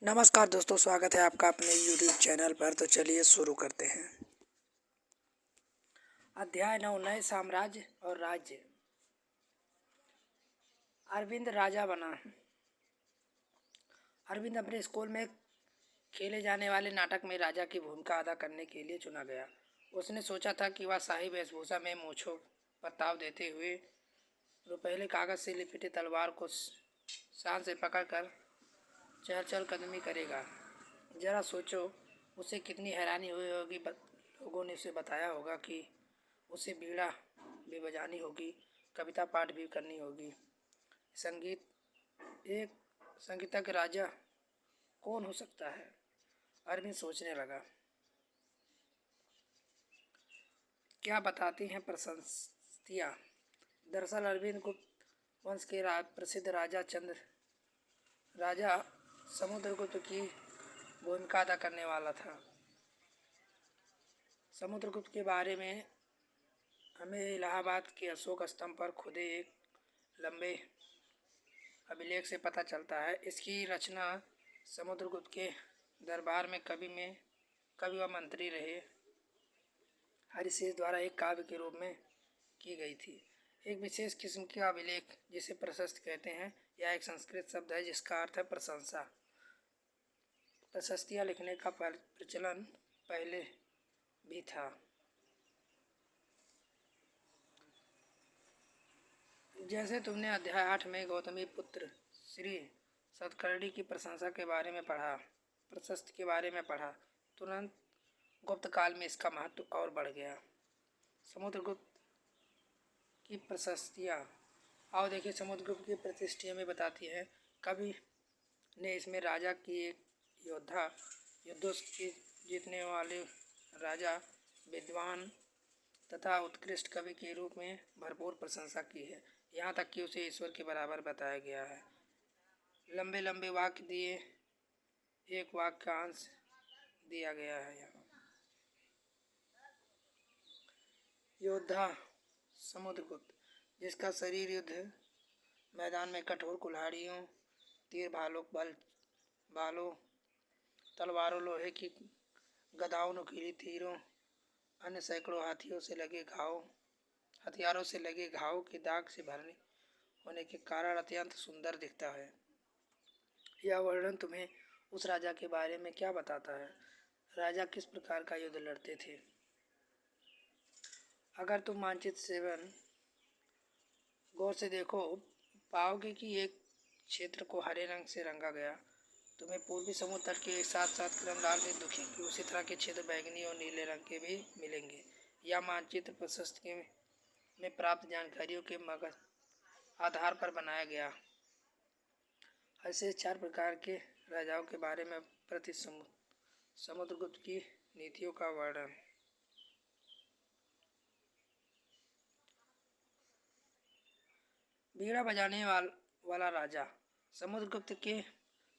नमस्कार दोस्तों, स्वागत है आपका अपने YouTube चैनल पर। तो चलिए शुरू करते हैं। अध्याय 9, नए साम्राज्य और राज्य। अरविंद राजा बना। अरविंद अपने स्कूल में खेले जाने वाले नाटक में राजा की भूमिका अदा करने के लिए चुना गया। उसने सोचा था कि वह शाही वेशभूषा में मूंछों पर ताव देते हुए रुपहले कागज से लिपटी तलवार को शान से पकड़कर चहल कदमी करेगा। जरा सोचो, उसे कितनी हैरानी हुई होगी। लोगों ने उसे बताया होगा कि उसे बीड़ा भी बजानी होगी, कविता पाठ भी करनी होगी। एक संगीतज्ञ राजा कौन हो सकता है? अरविंद सोचने लगा। क्या बताती हैं प्रशस्तियाँ। दरअसल अरविंद गुप्त वंश के प्रसिद्ध राजा समुद्रगुप्त की भूमिका अदा करने वाला था। समुद्रगुप्त के बारे में हमें इलाहाबाद के अशोक स्तंभ पर खुदे एक लंबे अभिलेख से पता चलता है। इसकी रचना समुद्रगुप्त के दरबार में कवि व मंत्री रहे हरिशेष द्वारा एक काव्य के रूप में की गई थी। एक विशेष किस्म का अभिलेख जिसे प्रशस्ति कहते हैं, यह एक संस्कृत शब्द है जिसका अर्थ है प्रशंसा। प्रशस्तियाँ लिखने का प्रचलन पहले भी था। जैसे तुमने अध्याय 8 में गौतमी पुत्र श्री सतकर्णी की प्रशंसा के बारे में पढ़ा, प्रशस्ति के बारे में पढ़ा, तुरंत गुप्त काल में इसका महत्व और बढ़ गया। समुद्रगुप्त की प्रशस्तियाँ। आओ देखिए, समुद्रगुप्त की प्रतिष्ठियाँ में बताती हैं। कवि ने इसमें राजा की एक युद्धों की जीतने वाले राजा, विद्वान तथा उत्कृष्ट कवि के रूप में भरपूर प्रशंसा की है। यहाँ तक कि उसे ईश्वर के बराबर बताया गया है। लंबे लंबे वाक्य दिए, एक वाक्यांश दिया गया है यहाँ। योद्धा समुद्रगुप्त, जिसका शरीर युद्ध मैदान में कठोर कुल्हाड़ियों, तीर भालों, तलवारों, लोहे की गदाओं, नुकीली तीरों, अन्य सैकड़ों हथियारों से लगे घावों के दाग से भरने होने के कारण अत्यंत सुंदर दिखता है। यह वर्णन तुम्हें उस राजा के बारे में क्या बताता है? राजा किस प्रकार का युद्ध लड़ते थे? अगर तुम मानचित्र 7 गौर से देखो, पाओगे कि एक क्षेत्र को हरे रंग से रंगा गया। तुम्हें पूर्वी समुद्र तट के साथ साथ क्रमलाल भी दिखेंगे। उसी तरह के क्षेत्र बैंगनी और नीले रंग के भी मिलेंगे। यह मानचित्र प्रशस्ति में प्राप्त जानकारियों के आधार पर बनाया गया। ऐसे 4 प्रकार के राजाओं के बारे में प्रति समुद्रगुप्त की नीतियों का वर्णन। बीड़ा बजाने वाला राजा। समुद्रगुप्त के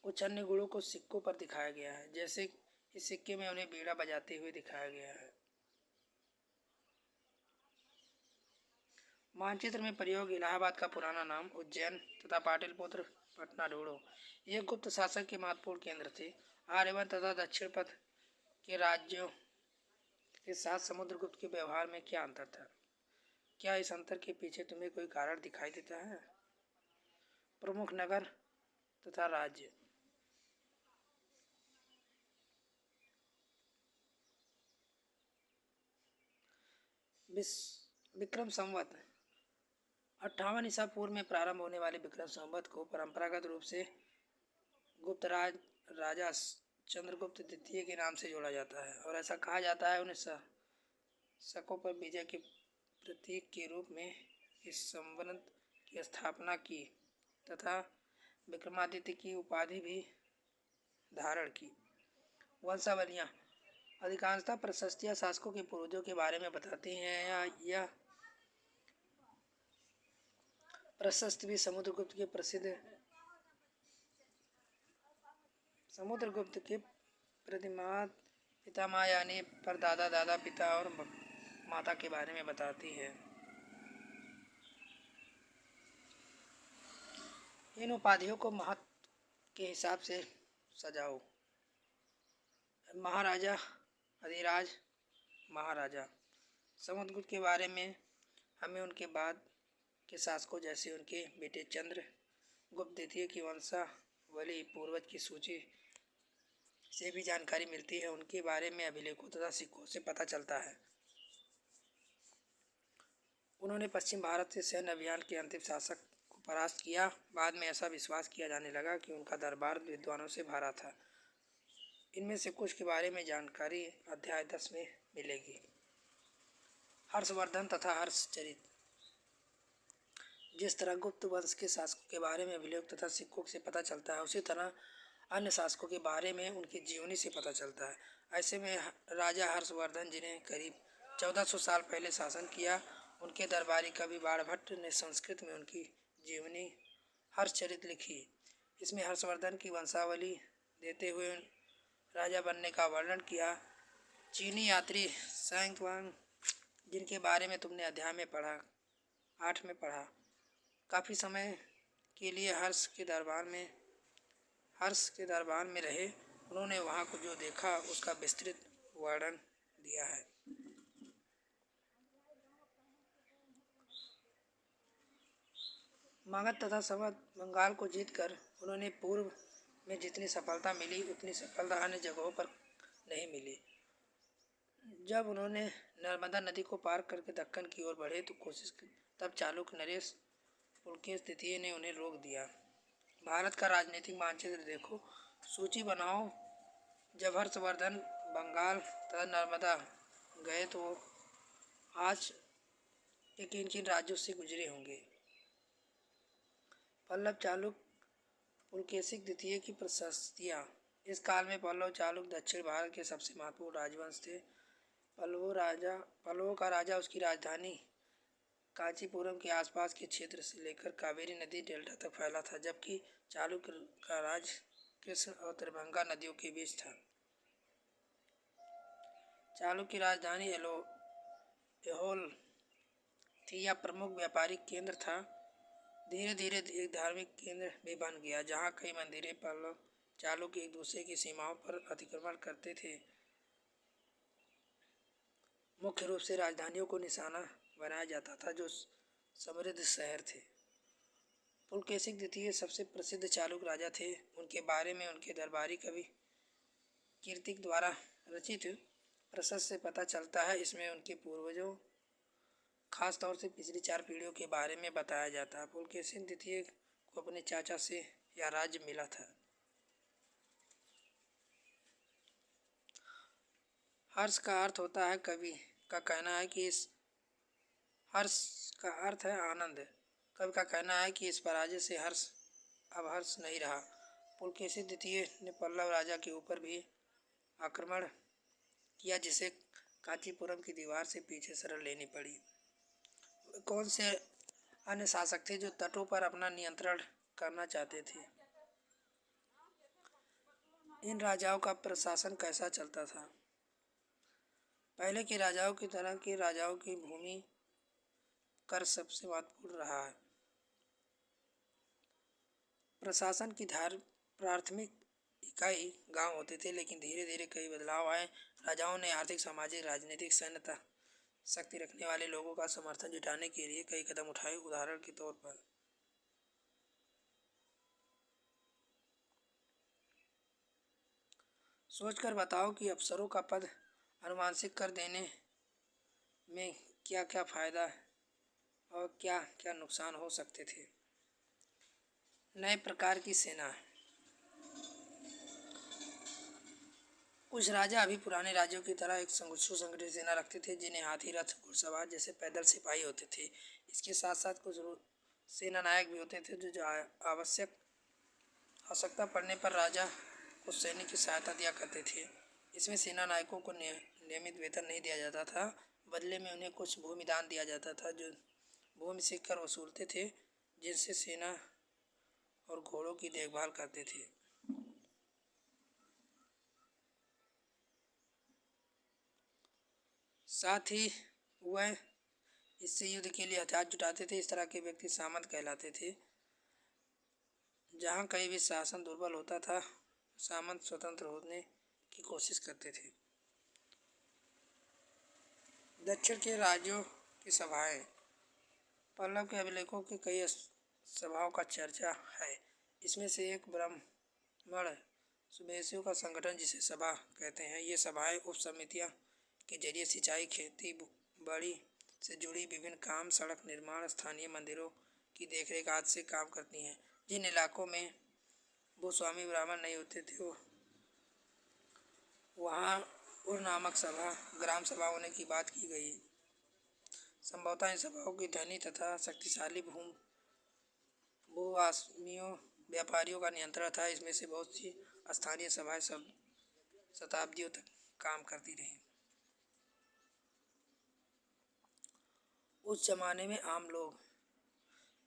कुछ अन्य गुणों को सिक्कों पर दिखाया गया है। जैसे इस सिक्के में उन्हें बीड़ा बजाते हुए दिखाया गया है। मानचित्र में प्रयोग इलाहाबाद का पुराना नाम उज्जैन तथा पाटलिपुत्र पटना ढूंढो। ये गुप्त शासक के महत्वपूर्ण केंद्र थे। आर्यवन तथा दक्षिण पथ के राज्यों के साथ समुद्रगुप्त के व्यवहार में क्या अंतर था? क्या इस अंतर के पीछे तुम्हें कोई कारण दिखाई देता है? प्रमुख नगर तथा राज्य। विक्रम संवत 58 ईसा पूर्व में प्रारंभ होने वाले विक्रम संवत को परंपरागत रूप से गुप्तराज राजा चंद्रगुप्त द्वितीय के नाम से जोड़ा जाता है और ऐसा कहा जाता है उन्हें शकों पर विजय के प्रतीक के रूप में इस संवत की स्थापना की तथा विक्रमादित्य की उपाधि भी धारण की। वंशावलियाँ। अधिकांशतः प्रशस्तियाँ शासकों के पूर्वजों के बारे में बताती हैं या यह प्रशस्ति भी समुद्रगुप्त के पितामह यानी परदादा, दादा, पिता और माता के बारे में बताती है। इन उपाधियों को महत्व के हिसाब से सजाओ। महाराजा अधिराज महाराजा समुद्रगुप्त के बारे में हमें उनके बाद के शासकों जैसे उनके बेटे चंद्रगुप्त द्वितीय की वंशावली पूर्वज की सूची से भी जानकारी मिलती है। उनके बारे में अभिलेखों तथा सिक्कों से पता चलता है। उन्होंने पश्चिम भारत से सैन्य अभियान के अंतिम शासक को परास्त किया। बाद में ऐसा विश्वास किया जाने लगा कि उनका दरबार विद्वानों से भरा था। इनमें से कुछ के बारे में जानकारी अध्याय 10 में मिलेगी। हर्षवर्धन तथा हर्षचरित। जिस तरह गुप्त वंश के शासकों के बारे में अभिलेख तथा सिक्कों से पता चलता है, उसी तरह अन्य शासकों के बारे में उनकी जीवनी से पता चलता है। ऐसे में राजा हर्षवर्धन, जिन्हें करीब 1400 साल पहले शासन किया, उनके दरबारी कवि बाणभट्ट ने संस्कृत में उनकी जीवनी हर्षचरित लिखी। इसमें हर्षवर्धन की वंशावली देते हुए राजा बनने का वर्णन किया। चीनी यात्री सैंग वांग, जिनके बारे में तुमने अध्याय में पढ़ा 8 में पढ़ा, काफ़ी समय के लिए हर्ष के दरबार में रहे। उन्होंने वहाँ को जो देखा उसका विस्तृत वर्णन दिया है। मगध तथा समस्त बंगाल को जीतकर उन्होंने पूर्व में जितनी सफलता मिली उतनी सफलता अन्य जगहों पर नहीं मिली। जब उन्होंने नर्मदा नदी को पार करके दक्कन की ओर बढ़े तो कोशिश की, तब चालुक्य नरेश पुलकेश द्वितीय ने उन्हें रोक दिया। भारत का राजनीतिक मानचित्र देखो, सूची बनाओ। जब हर्षवर्धन बंगाल तथा नर्मदा गए तो आज के किन किन राज्यों से गुजरे होंगे। पल्लव चालुक्य पुलकेशिक द्वितीय की प्रशस्तियाँ। इस काल में पल्लव चालुक्य दक्षिण भारत के सबसे महत्वपूर्ण राजवंश थे। पल्लवों का राजा उसकी राजधानी कांचीपुरम के आसपास के क्षेत्र से लेकर कावेरी नदी डेल्टा तक फैला था, जबकि चालुक्य का राज कृष्ण और त्रिभंगा नदियों के बीच था। चालुक्य की राजधानी एहोल थी। यह प्रमुख व्यापारिक केंद्र था। धीरे धीरे एक धार्मिक केंद्र भी बन गया, जहाँ कई मंदिरें पल्लव चालुक्य एक दूसरे की सीमाओं पर अतिक्रमण करते थे। मुख्य रूप से राजधानियों को निशाना बनाया जाता था, जो समृद्ध शहर थे। पुलकेशिक द्वितीय सबसे प्रसिद्ध चालुक्य राजा थे। उनके बारे में उनके दरबारी कवि कीर्तिक द्वारा रचित प्रशस्त से पता चलता है। इसमें उनके पूर्वजों, खास तौर से पिछली 4 पीढ़ियों के बारे में बताया जाता है। पुलकेशिक द्वितीय को अपने चाचा से यह राज्य मिला था। हर्ष का अर्थ होता है कवि का कहना है कि इस हर्ष का अर्थ है आनंद। कवि का कहना है कि इस पराजय से अब हर्ष नहीं रहा। पुलकेशिक द्वितीय ने पल्लव राजा के ऊपर भी आक्रमण किया, जिसे कांचीपुरम की दीवार से पीछे शरण लेनी पड़ी। कौन से अन्य शासक थे जो तटों पर अपना नियंत्रण करना चाहते थे? इन राजाओं का प्रशासन कैसा चलता था? पहले के राजाओं की तरह के राजाओं की भूमि कर सबसे महत्वपूर्ण रहा है। प्रशासन की प्राथमिक इकाई गांव होते थे, लेकिन धीरे धीरे कई बदलाव आए। राजाओं ने आर्थिक, सामाजिक, राजनीतिक, सैन्य शक्ति रखने वाले लोगों का समर्थन जुटाने के लिए कई कदम उठाए। उदाहरण के तौर पर सोचकर बताओ कि अफसरों का पद अनुवांशिक कर देने में क्या क्या फायदा और क्या क्या नुकसान हो सकते थे। नए प्रकार की सेना। कुछ राजा अभी पुराने राज्यों की तरह एक सुसंगठित सेना रखते थे, जिन्हें हाथी, रथ, घुड़सवार जैसे पैदल सिपाही होते थे। इसके साथ साथ कुछ सेना नायक भी होते थे, जो आवश्यकता पड़ने पर राजा को सैनिक की सहायता दिया करते थे। इसमें सेना नायकों को नियमित वेतन नहीं दिया जाता था। बदले में उन्हें कुछ भूमि दान दिया जाता था, जो भूमि से कर वसूलते थे, जिनसे सेना और घोड़ों की देखभाल करते थे। साथ ही वह इससे युद्ध के लिए हथियार जुटाते थे। इस तरह के व्यक्ति सामंत कहलाते थे। जहाँ कहीं भी शासन दुर्बल होता था, सामंत स्वतंत्र होने की कोशिश करते थे। दक्षिण के राज्यों की सभाएं। पल्लव के अभिलेखों की कई सभाओं का चर्चा है। इसमें से एक ब्राह्मण सुबेसियों का संगठन जिसे सभा कहते हैं। ये सभाएं उप समितियां के जरिए सिंचाई, खेती बाड़ी से जुड़ी विभिन्न काम, सड़क निर्माण, स्थानीय मंदिरों की देखरेख आदि से काम करती हैं। जिन इलाकों में भूस्वामी ब्राह्मण नहीं होते थे वहाँ उर नामक सभा, ग्राम सभा होने की बात की गई। संभवतः इन सभाओं की धनी तथा शक्तिशाली भूस्वामियों व्यापारियों का नियंत्रण था। इसमें से बहुत सी स्थानीय सभाएं सब शताब्दियों तक काम करती रहीं। उस जमाने में आम लोग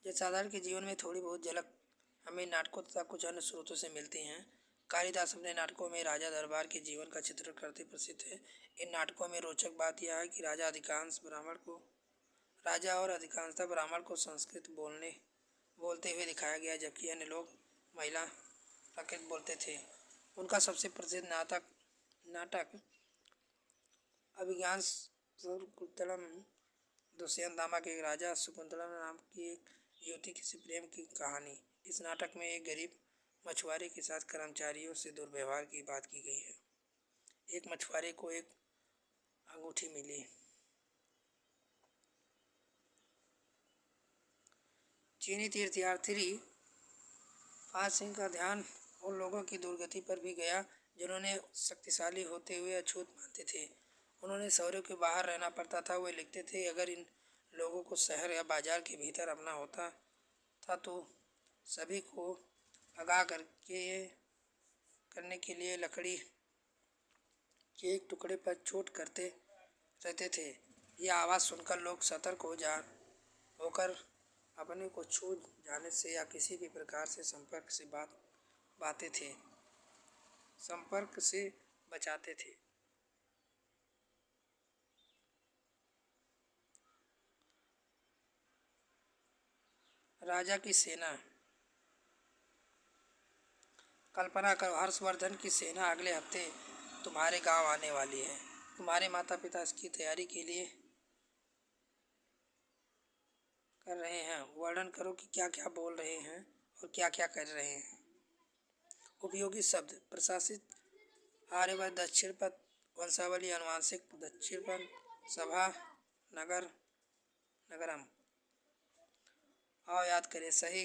जनसाधारण के जीवन में थोड़ी बहुत झलक हमें नाटकों तथा कुछ अन्य स्रोतों से मिलती हैं। कालिदास अपने नाटकों में राजा दरबार के जीवन का चित्रण करते प्रसिद्ध है। इन नाटकों में रोचक बात यह है कि राजा और अधिकांशतः ब्राह्मण को संस्कृत बोलते हुए दिखाया गया, जबकि अन्य लोग महिला प्राकृत बोलते थे। उनका सबसे प्रसिद्ध नाटक अभिज्ञान शकुंतलम दुष्यंत नामक एक राजा शकुंतला नाम की एक युवती से प्रेम की कहानी। इस नाटक में एक गरीब मछुआरे के साथ कर्मचारियों से दुर्व्यवहार की बात की गई है। एक मछुआरे को एक अंगूठी मिली। चीनी तीर्थयात्री पाल सिंह का ध्यान उन लोगों की दुर्गति पर भी गया जिन्होंने शक्तिशाली होते हुए अछूत मानते थे। उन्होंने शहरों के बाहर रहना पड़ता था। वे लिखते थे, अगर इन लोगों को शहर या बाजार के भीतर अपना होता था तो सभी को आगाह करने के लिए लकड़ी के एक टुकड़े पर चोट करते रहते थे। यह आवाज़ सुनकर लोग सतर्क होकर अपने को छू जाने से या किसी भी प्रकार से संपर्क से बचाते थे। राजा की सेना। कल्पना करो, हर्षवर्धन की सेना अगले हफ्ते तुम्हारे गांव आने वाली है। तुम्हारे माता पिता इसकी तैयारी के लिए कर रहे हैं। वर्णन करो कि क्या क्या बोल रहे हैं और क्या क्या कर रहे हैं। उपयोगी शब्द: प्रशासित, आर्यवर्त, दक्षिणपथ, वंशावली, आनुवंशिक, दक्षिणपथ, सभा, नगर, नगरम। आओ याद करें, सही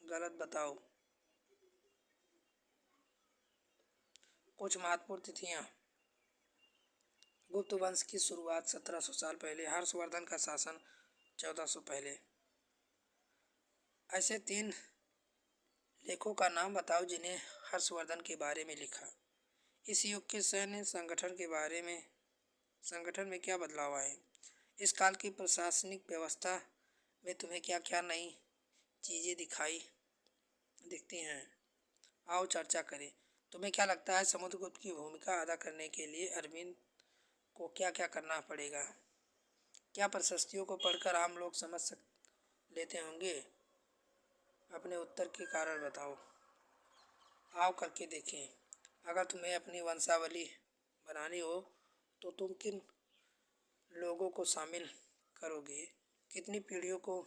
गलत बताओ। कुछ महत्वपूर्ण तिथियां: गुप्त वंश की शुरुआत 1700 साल पहले। हर्षवर्धन का शासन 1400 पहले। ऐसे 3 लेखों का नाम बताओ जिन्हें हर्षवर्धन के बारे में लिखा। इस युग के सैन्य संगठन में क्या बदलाव आए। इस काल की प्रशासनिक व्यवस्था में तुम्हें क्या क्या नई चीज़ें दिखती हैं। आओ चर्चा करें। तुम्हें क्या लगता है समुद्रगुप्त की भूमिका अदा करने के लिए अरविंद को क्या क्या करना पड़ेगा। क्या प्रशस्तियों को पढ़कर आम लोग समझ लेते होंगे। अपने उत्तर के कारण बताओ। आओ करके देखें। अगर तुम्हें अपनी वंशावली बनानी हो तो तुम किन लोगों को शामिल करोगे। कितनी पीढ़ियों को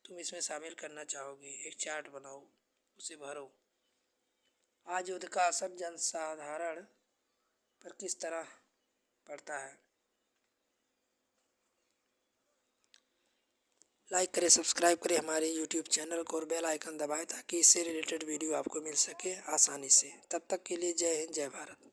तुम इसमें शामिल करना चाहोगे। एक चार्ट बनाओ, उसे भरो। आज युद्ध का असर जनसाधारण पर किस तरह पड़ता है। लाइक करें, सब्सक्राइब करें हमारे यूट्यूब चैनल को और बेल आइकन दबाएं ताकि इससे रिलेटेड वीडियो आपको मिल सके आसानी से। तब तक के लिए जय हिंद, जय भारत।